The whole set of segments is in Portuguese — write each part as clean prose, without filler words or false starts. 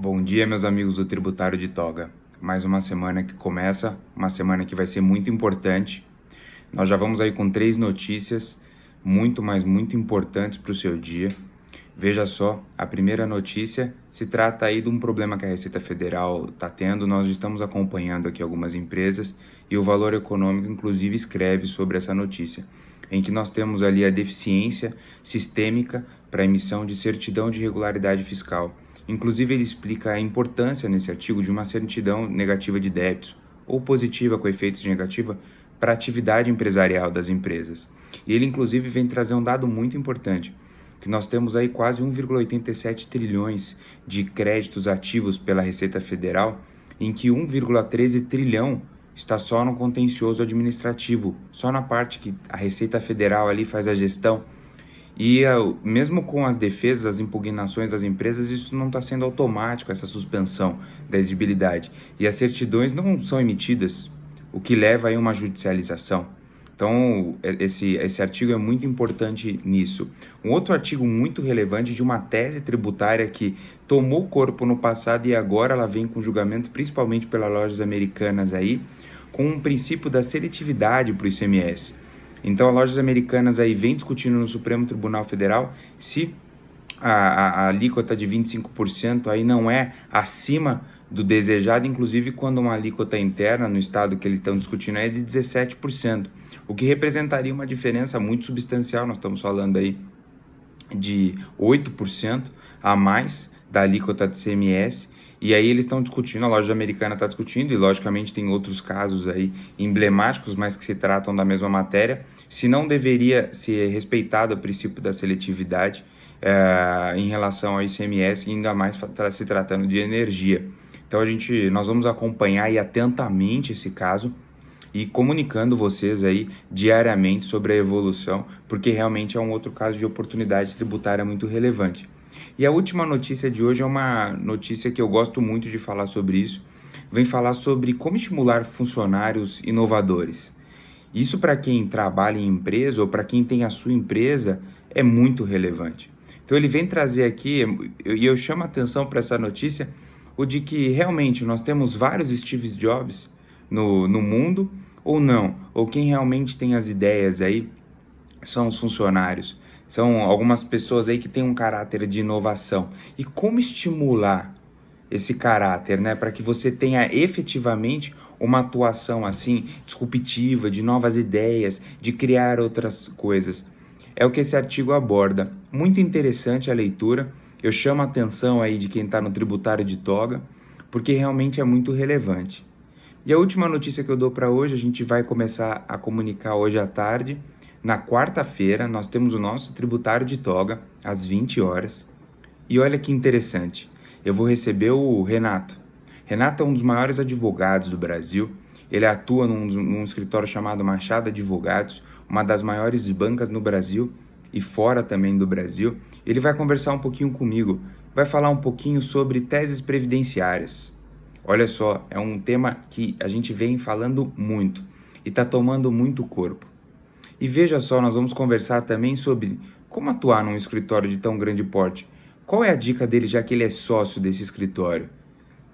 Bom dia, meus amigos do Tributário de Toga. Mais uma semana que começa, uma semana que vai ser muito importante. Nós já vamos aí com 3 notícias muito importantes para o seu dia. Veja só, a primeira notícia se trata aí de um problema que a Receita Federal está tendo. Nós estamos acompanhando aqui algumas empresas e o Valor Econômico, inclusive, escreve sobre essa notícia, em que nós temos ali a deficiência sistêmica para a emissão de certidão de regularidade fiscal. Inclusive, ele explica a importância nesse artigo de uma certidão negativa de débitos ou positiva com efeitos de negativa para a atividade empresarial das empresas. E ele, inclusive, vem trazer um dado muito importante, que nós temos aí quase 1,87 trilhões de créditos ativos pela Receita Federal, em que 1,13 trilhão está só no contencioso administrativo, só na parte que a Receita Federal ali faz a gestão. E mesmo com as defesas, as impugnações das empresas, isso não está sendo automático, essa suspensão da exigibilidade. E as certidões não são emitidas, o que leva a uma judicialização. Então, esse artigo é muito importante nisso. Um outro artigo muito relevante de uma tese tributária que tomou corpo no passado e agora ela vem com julgamento, principalmente pelas lojas americanas aí, com um princípio da seletividade para o ICMS. Então, as lojas americanas aí vem discutindo no Supremo Tribunal Federal se a alíquota de 25% aí não é acima do desejado, inclusive quando uma alíquota interna no estado que eles estão discutindo é de 17%, o que representaria uma diferença muito substancial. Nós estamos falando aí de 8% a mais da alíquota de CMS, e aí eles estão discutindo, a loja americana está discutindo, e logicamente tem outros casos aí emblemáticos, mas que se tratam da mesma matéria, se não deveria ser respeitado o princípio da seletividade em relação ao ICMS, ainda mais se tratando de energia. Então nós vamos acompanhar aí atentamente esse caso e comunicando vocês aí diariamente sobre a evolução, porque realmente é um outro caso de oportunidade tributária muito relevante. E a última notícia de hoje é uma notícia que eu gosto muito de falar sobre isso. Vem falar sobre como estimular funcionários inovadores. Isso para quem trabalha em empresa ou para quem tem a sua empresa é muito relevante. Então ele vem trazer aqui, e eu chamo a atenção para essa notícia, o de que realmente nós temos vários Steve Jobs no mundo ou não, ou quem realmente tem as ideias aí são os funcionários, são algumas pessoas aí que têm um caráter de inovação. E como estimular esse caráter, né, para que você tenha efetivamente uma atuação assim disruptiva, de novas ideias, de criar outras coisas? É o que esse artigo aborda. Muito interessante a leitura. Eu chamo a atenção aí de quem está no Tributário de Toga, porque realmente é muito relevante. E a última notícia que eu dou para hoje, a gente vai começar a comunicar hoje à tarde. Na quarta-feira, nós temos o nosso Tributário de Toga, às 20 horas. E olha que interessante, eu vou receber o Renato. Renato é um dos maiores advogados do Brasil. Ele atua num escritório chamado Machado Advogados, uma das maiores bancas no Brasil e fora também do Brasil. Ele vai conversar um pouquinho comigo, vai falar um pouquinho sobre teses previdenciárias. Olha só, é um tema que a gente vem falando muito e está tomando muito corpo. E veja só, nós vamos conversar também sobre como atuar num escritório de tão grande porte. Qual é a dica dele, já que ele é sócio desse escritório?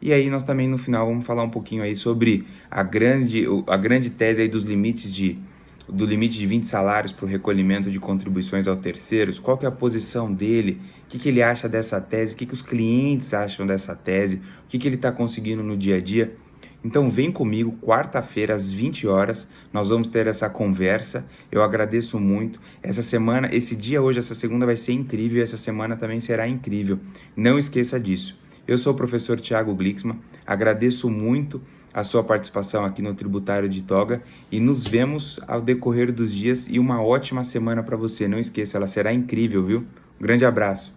E aí nós também no final vamos falar um pouquinho aí sobre a grande tese aí do limite de 20 salários para o recolhimento de contribuições aos terceiros. Qual que é a posição dele? O que ele acha dessa tese? O que os clientes acham dessa tese? O que ele está conseguindo no dia a dia? Então vem comigo, quarta-feira às 20 horas, nós vamos ter essa conversa. Eu agradeço muito. Essa semana, esse dia hoje, essa segunda vai ser incrível, essa semana também será incrível. Não esqueça disso. Eu sou o professor Thiago Glixman, agradeço muito a sua participação aqui no Tributário de Toga e nos vemos ao decorrer dos dias e uma ótima semana para você. Não esqueça, ela será incrível, viu? Um grande abraço.